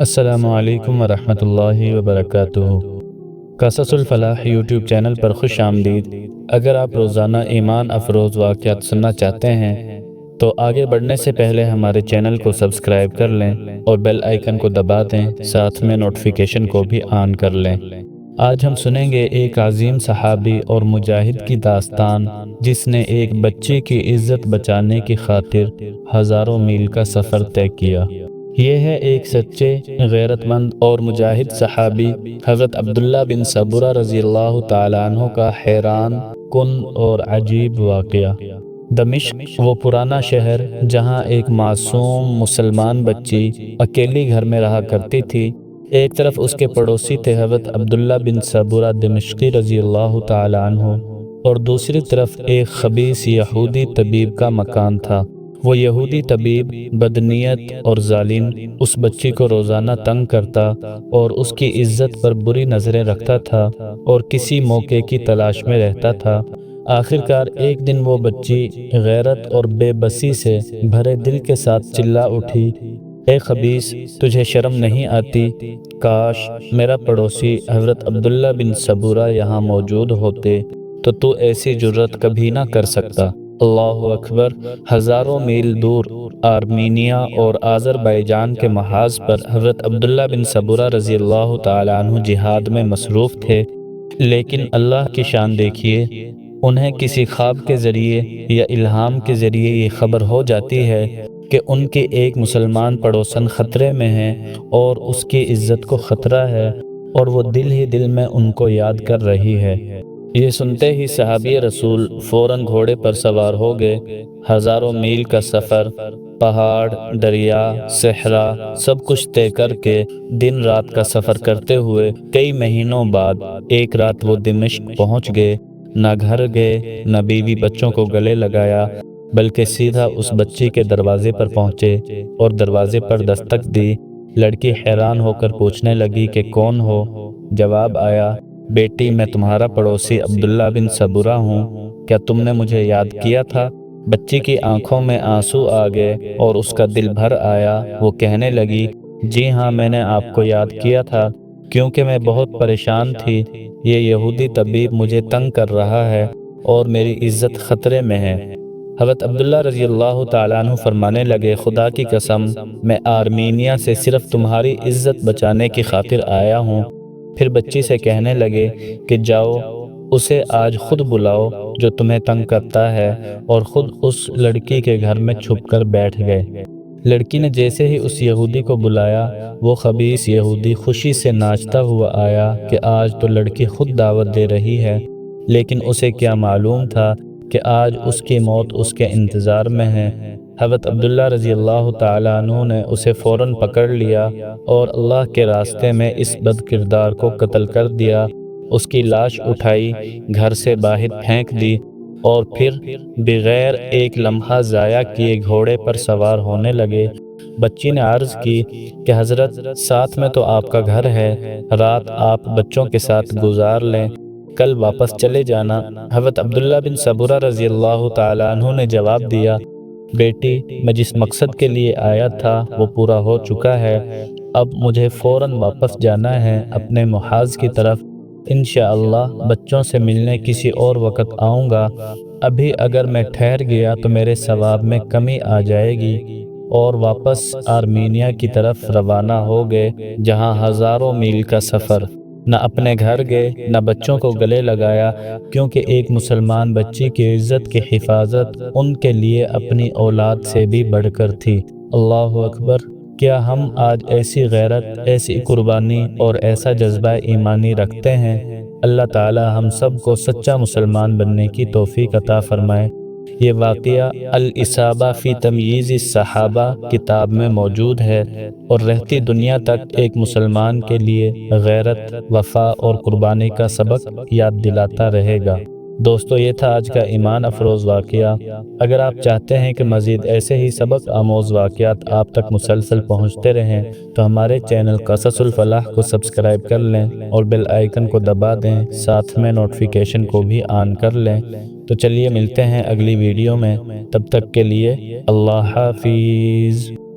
السلام علیکم ورحمۃ اللہ وبرکاتہ۔ قصص الفلاح یوٹیوب چینل پر خوش آمدید۔ اگر آپ روزانہ ایمان افروز واقعات سننا چاہتے ہیں تو آگے بڑھنے سے پہلے ہمارے چینل کو سبسکرائب کر لیں اور بیل آئیکن کو دبا دیں، ساتھ میں نوٹیفیکیشن کو بھی آن کر لیں۔ آج ہم سنیں گے ایک عظیم صحابی اور مجاہد کی داستان، جس نے ایک بچے کی عزت بچانے کی خاطر ہزاروں میل کا سفر طے کیا۔ یہ ہے ایک سچے، غیرت مند اور مجاہد صحابی حضرت عبداللہ بن سبورہ رضی اللہ تعالیٰ عنہ کا حیران کن اور عجیب واقعہ۔ دمشق، وہ پرانا شہر جہاں ایک معصوم مسلمان بچی اکیلی گھر میں رہا کرتی تھی۔ ایک طرف اس کے پڑوسی تھے حضرت عبداللہ بن سبورہ دمشقی رضی اللہ تعالیٰ عنہ، اور دوسری طرف ایک خبیث یہودی طبیب کا مکان تھا۔ وہ یہودی طبیب بدنیت اور ظالم اس بچی کو روزانہ تنگ کرتا اور اس کی عزت پر بری نظریں رکھتا تھا اور کسی موقع کی تلاش میں رہتا تھا۔ آخرکار ایک دن وہ بچی غیرت اور بے بسی سے بھرے دل کے ساتھ چلا اٹھی، اے خبیث، تجھے شرم نہیں آتی؟ کاش میرا پڑوسی حضرت عبداللہ بن سبورہ یہاں موجود ہوتے تو ایسی جرت کبھی نہ کر سکتا۔ اللہ اکبر۔ ہزاروں میل دور آرمینیا اور آذربائیجان کے محاذ پر حضرت عبداللہ بن سبورہ رضی اللہ تعالیٰ عنہ جہاد میں مصروف تھے، لیکن اللہ کی شان دیکھیے، انہیں کسی خواب کے ذریعے یا الہام کے ذریعے یہ خبر ہو جاتی ہے کہ ان کی ایک مسلمان پڑوسن خطرے میں ہے اور اس کی عزت کو خطرہ ہے، اور وہ دل ہی دل میں ان کو یاد کر رہی ہے۔ یہ سنتے ہی صحابی رسول فوراً گھوڑے پر سوار ہو گئے۔ ہزاروں میل کا سفر، پہاڑ، دریا، صحرا، سب کچھ طے کر کے دن رات کا سفر کرتے ہوئے کئی مہینوں بعد ایک رات وہ دمشق پہنچ گئے۔ نہ گھر گئے، نہ بیوی بچوں کو گلے لگایا، بلکہ سیدھا اس بچی کے دروازے پر پہنچے اور دروازے پر دستک دی۔ لڑکی حیران ہو کر پوچھنے لگی کہ کون ہو؟ جواب آیا، بیٹی، میں تمہارا پڑوسی عبداللہ بن سبورہ ہوں، کیا تم نے مجھے یاد کیا تھا؟ بچی کی آنکھوں میں آنسو آ گئے اور اس کا دل بھر آیا۔ وہ کہنے لگی، جی ہاں، میں نے آپ کو یاد کیا تھا، کیونکہ میں بہت پریشان تھی۔ یہ یہودی طبیب مجھے تنگ کر رہا ہے اور میری عزت خطرے میں ہے۔ حضرت عبداللہ رضی اللہ تعالیٰ عنہ فرمانے لگے، خدا کی قسم، میں آرمینیا سے صرف تمہاری عزت بچانے کی خاطر آیا ہوں۔ پھر بچی سے کہنے لگے کہ جاؤ، اسے آج خود بلاؤ جو تمہیں تنگ کرتا ہے، اور خود اس لڑکی کے گھر میں چھپ کر بیٹھ گئے۔ لڑکی نے جیسے ہی اس یہودی کو بلایا، وہ خبیث یہودی خوشی سے ناچتا ہوا آیا کہ آج تو لڑکی خود دعوت دے رہی ہے، لیکن اسے کیا معلوم تھا کہ آج اس کی موت اس کے انتظار میں ہے۔ حضرت عبداللہ رضی اللہ تعالیٰ عنہ نے اسے فوراً پکڑ لیا اور اللہ کے راستے میں اس بد کردار کو قتل کر دیا۔ اس کی لاش اٹھائی، گھر سے باہر پھینک دی، اور پھر بغیر ایک لمحہ ضائع کیے گھوڑے پر سوار ہونے لگے۔ بچی نے عرض کی کہ حضرت، ساتھ میں تو آپ کا گھر ہے، رات آپ بچوں کے ساتھ گزار لیں، کل واپس چلے جانا۔ حضرت عبداللہ بن سبورہ رضی اللہ تعالیٰ عنہ نے جواب دیا، بیٹی، میں جس مقصد کے لیے آیا تھا وہ پورا ہو چکا ہے، اب مجھے فوراً واپس جانا ہے اپنے محاذ کی طرف۔ انشاءاللہ بچوں سے ملنے کسی اور وقت آؤں گا۔ ابھی اگر میں ٹھہر گیا تو میرے ثواب میں کمی آ جائے گی، اور واپس آرمینیا کی طرف روانہ ہو گئے، جہاں ہزاروں میل کا سفر۔ نہ اپنے گھر گئے، نہ بچوں کو گلے لگایا، کیونکہ ایک مسلمان بچی کی عزت کی حفاظت ان کے لیے اپنی اولاد سے بھی بڑھ کر تھی۔ اللہ اکبر۔ کیا ہم آج ایسی غیرت، ایسی قربانی اور ایسا جذبہ ایمانی رکھتے ہیں؟ اللہ تعالی ہم سب کو سچا مسلمان بننے کی توفیق عطا فرمائے۔ یہ واقعہ الاصابہ فی تمییز الصحابہ کتاب میں موجود ہے، اور رہتی دنیا تک ایک مسلمان کے لیے غیرت، وفا اور قربانی کا سبق یاد دلاتا رہے گا۔ دوستو یہ تھا آج کا ایمان افروز واقعہ۔ اگر آپ چاہتے ہیں کہ مزید ایسے ہی سبق آموز واقعات آپ تک مسلسل پہنچتے رہیں تو ہمارے چینل قصص الفلاح کو سبسکرائب کر لیں اور بیل آئیکن کو دبا دیں، ساتھ میں نوٹیفیکیشن کو بھی آن کر لیں۔ تو چلیے ملتے ہیں اگلی ویڈیو میں، تب تک کے لیے اللہ حافظ۔